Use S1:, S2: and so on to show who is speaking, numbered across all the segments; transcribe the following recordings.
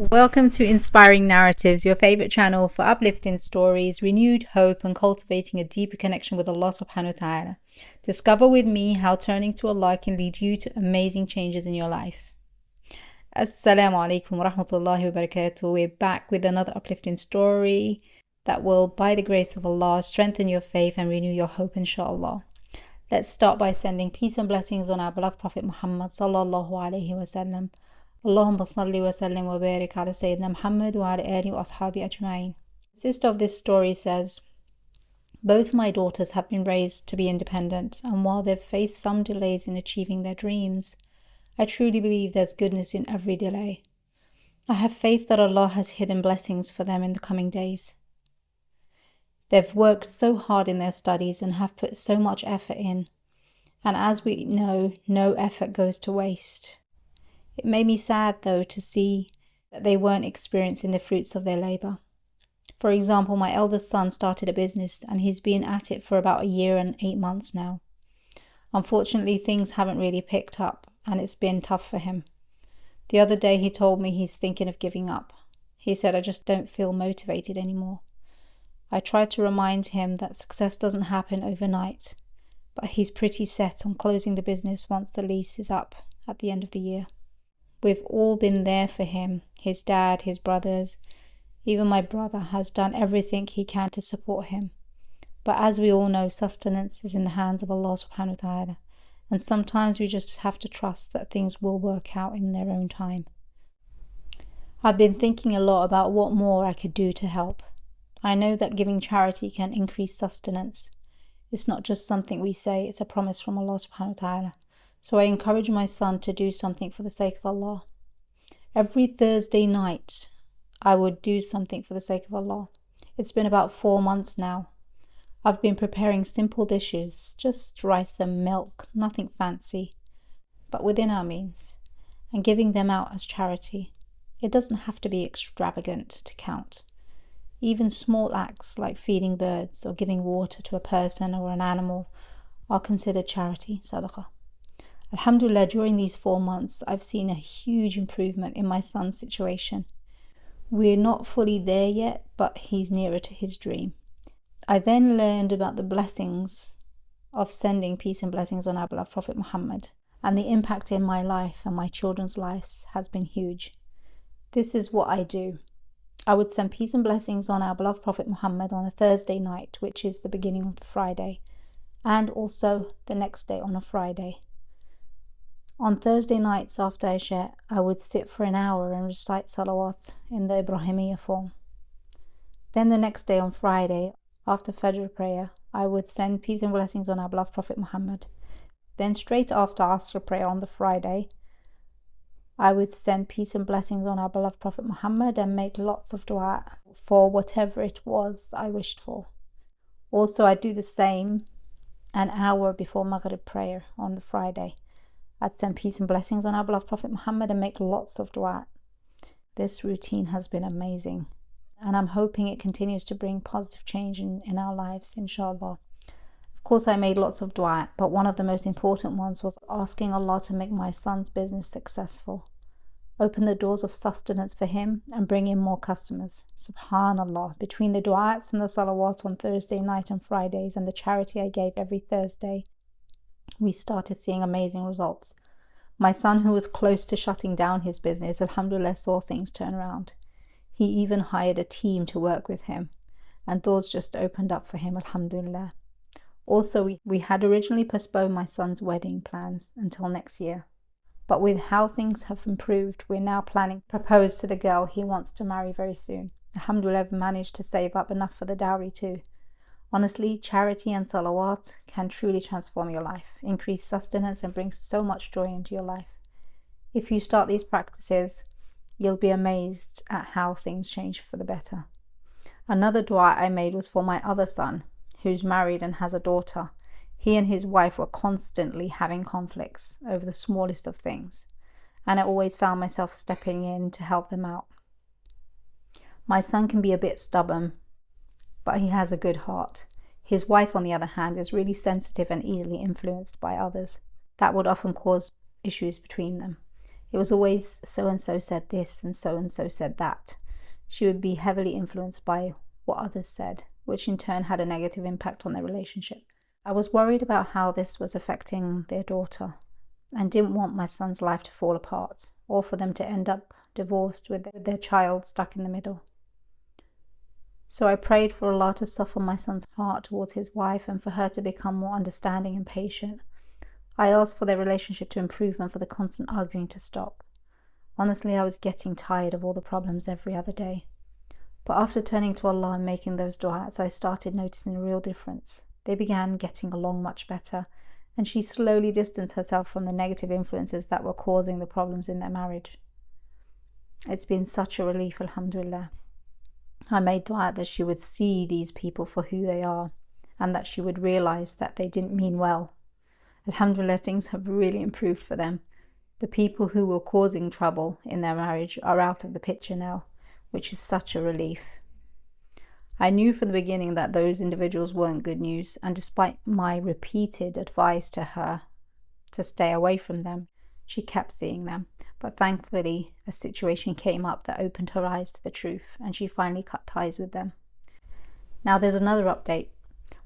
S1: Welcome to Inspiring Narratives, your favorite channel for uplifting stories, renewed hope, and cultivating a deeper connection with Allah subhanahu wa ta'ala. Discover with me how turning to Allah can lead you to amazing changes in your life. Assalamu alaikum wa rahmatullahi wa barakatuh. We're back with another uplifting story that will, by the grace of Allah, strengthen your faith and renew your hope, inshallah. Let's start by sending peace and blessings on our beloved Prophet Muhammad sallallahu alaihi wasallam. Allahumma salli wa sallim wa barik ala Sayyidina Muhammad wa ala alihi wa ashabi ajma'in. The sister of this story says, both my daughters have been raised to be independent, and while they've faced some delays in achieving their dreams, I truly believe there's goodness in every delay. I have faith that Allah has hidden blessings for them in the coming days. They've worked so hard in their studies and have put so much effort in, and as we know, no effort goes to waste. It made me sad, though, to see that they weren't experiencing the fruits of their labour. For example, my eldest son started a business and he's been at it for about a year and 8 months now. Unfortunately, things haven't really picked up and it's been tough for him. The other day he told me he's thinking of giving up. He said, I just don't feel motivated anymore. I tried to remind him that success doesn't happen overnight, but he's pretty set on closing the business once the lease is up at the end of the year. We've all been there for him, his dad, his brothers, even my brother has done everything he can to support him. But as we all know, sustenance is in the hands of Allah subhanahu wa ta'ala, and sometimes we just have to trust that things will work out in their own time. I've been thinking a lot about what more I could do to help. I know that giving charity can increase sustenance. It's not just something we say, it's a promise from Allah subhanahu wa ta'ala. So I encourage my son to do something for the sake of Allah. Every Thursday night, I would do something for the sake of Allah. It's been about 4 months now. I've been preparing simple dishes, just rice and milk, nothing fancy, but within our means, and giving them out as charity. It doesn't have to be extravagant to count. Even small acts like feeding birds or giving water to a person or an animal are considered charity, sadaqah. Alhamdulillah, during these 4 months, I've seen a huge improvement in my son's situation. We're not fully there yet, but he's nearer to his dream. I then learned about the blessings of sending peace and blessings on our beloved Prophet Muhammad, and the impact in my life and my children's lives has been huge. This is what I do. I would send peace and blessings on our beloved Prophet Muhammad on a Thursday night, which is the beginning of the Friday, and also the next day on a Friday. On Thursday nights after Isha, I would sit for an hour and recite salawat in the Ibrahimiyya form. Then the next day on Friday, after Fajr prayer, I would send peace and blessings on our beloved Prophet Muhammad. Then straight after Asr prayer on the Friday, I would send peace and blessings on our beloved Prophet Muhammad and make lots of dua for whatever it was I wished for. Also, I do the same an hour before Maghrib prayer on the Friday. I'd send peace and blessings on our beloved Prophet Muhammad and make lots of dua. This routine has been amazing, and I'm hoping it continues to bring positive change in our lives, inshallah. Of course, I made lots of dua, but one of the most important ones was asking Allah to make my son's business successful, open the doors of sustenance for him, and bring in more customers. Subhanallah, between the du'ats and the salawat on Thursday night and Fridays and the charity I gave every Thursday, we started seeing amazing results. My son, who was close to shutting down his business, alhamdulillah, saw things turn around. He even hired a team to work with him, and doors just opened up for him, alhamdulillah. Also, we had originally postponed my son's wedding plans until next year. But with how things have improved, we're now planning to propose to the girl he wants to marry very soon. Alhamdulillah, I've managed to save up enough for the dowry too. Honestly, charity and salawat can truly transform your life, increase sustenance, and bring so much joy into your life. If you start these practices, you'll be amazed at how things change for the better. Another dua I made was for my other son, who's married and has a daughter. He and his wife were constantly having conflicts over the smallest of things, and I always found myself stepping in to help them out. My son can be a bit stubborn, but he has a good heart. His wife, on the other hand, is really sensitive and easily influenced by others. That would often cause issues between them. It was always so-and-so said this and so-and-so said that. She would be heavily influenced by what others said, which in turn had a negative impact on their relationship. I was worried about how this was affecting their daughter and didn't want my son's life to fall apart or for them to end up divorced with their child stuck in the middle. So I prayed for Allah to soften my son's heart towards his wife and for her to become more understanding and patient. I asked for their relationship to improve and for the constant arguing to stop. Honestly, I was getting tired of all the problems every other day. But after turning to Allah and making those du'as, I started noticing a real difference. They began getting along much better, and she slowly distanced herself from the negative influences that were causing the problems in their marriage. It's been such a relief, alhamdulillah. I made dua that she would see these people for who they are and that she would realize that they didn't mean well. Alhamdulillah, things have really improved for them. The people who were causing trouble in their marriage are out of the picture now, which is such a relief. I knew from the beginning that those individuals weren't good news, and despite my repeated advice to her to stay away from them, she kept seeing them. But thankfully, a situation came up that opened her eyes to the truth, and she finally cut ties with them. Now there's another update.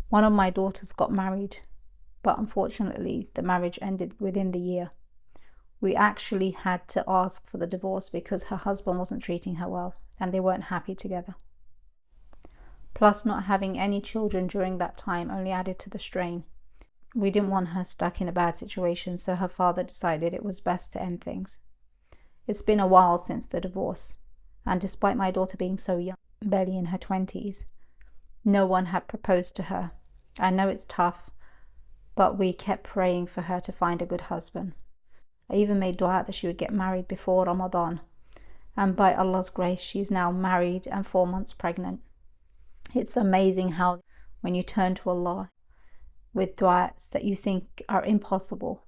S1: One of my daughters got married, but unfortunately the marriage ended within the year. We actually had to ask for the divorce because her husband wasn't treating her well, and they weren't happy together. Plus, not having any children during that time only added to the strain. We didn't want her stuck in a bad situation, so her father decided it was best to end things. It's been a while since the divorce, and despite my daughter being so young, barely in her 20s, no one had proposed to her. I know it's tough, but we kept praying for her to find a good husband. I even made dua that she would get married before Ramadan, and by Allah's grace, she's now married and 4 months pregnant. It's amazing how when you turn to Allah with du'as that you think are impossible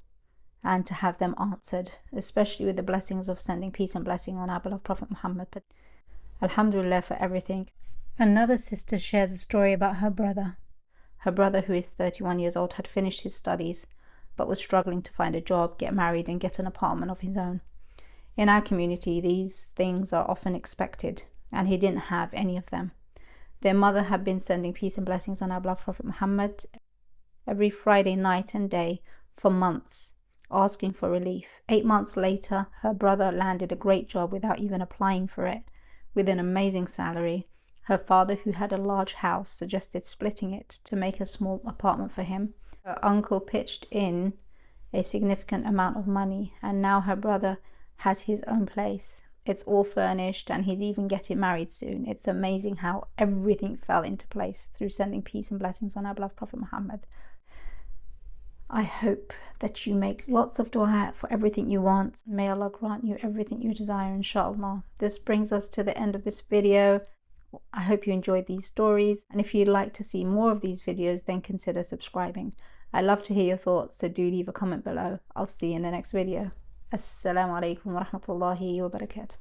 S1: and to have them answered, especially with the blessings of sending peace and blessing on our beloved Prophet Muhammad. But alhamdulillah for everything. Another sister shares a story about her brother. Her brother, who is 31 years old, had finished his studies but was struggling to find a job, get married and get an apartment of his own. In our community, these things are often expected, and he didn't have any of them. Their mother had been sending peace and blessings on our beloved Prophet Muhammad every Friday night and day for months, asking for relief. 8 months later, her brother landed a great job without even applying for it, with an amazing salary. Her father, who had a large house, suggested splitting it to make a small apartment for him. Her uncle pitched in a significant amount of money, and now her brother has his own place. It's all furnished, and he's even getting married soon. It's amazing how everything fell into place through sending peace and blessings on our beloved Prophet Muhammad. I hope that you make lots of dua for everything you want. May Allah grant you everything you desire, inshallah. This brings us to the end of this video. I hope you enjoyed these stories, and if you'd like to see more of these videos, then consider subscribing. I love to hear your thoughts, so do leave a comment below. I'll see you in the next video. Assalamu alaikum wa rahmatullahi wa barakatuh.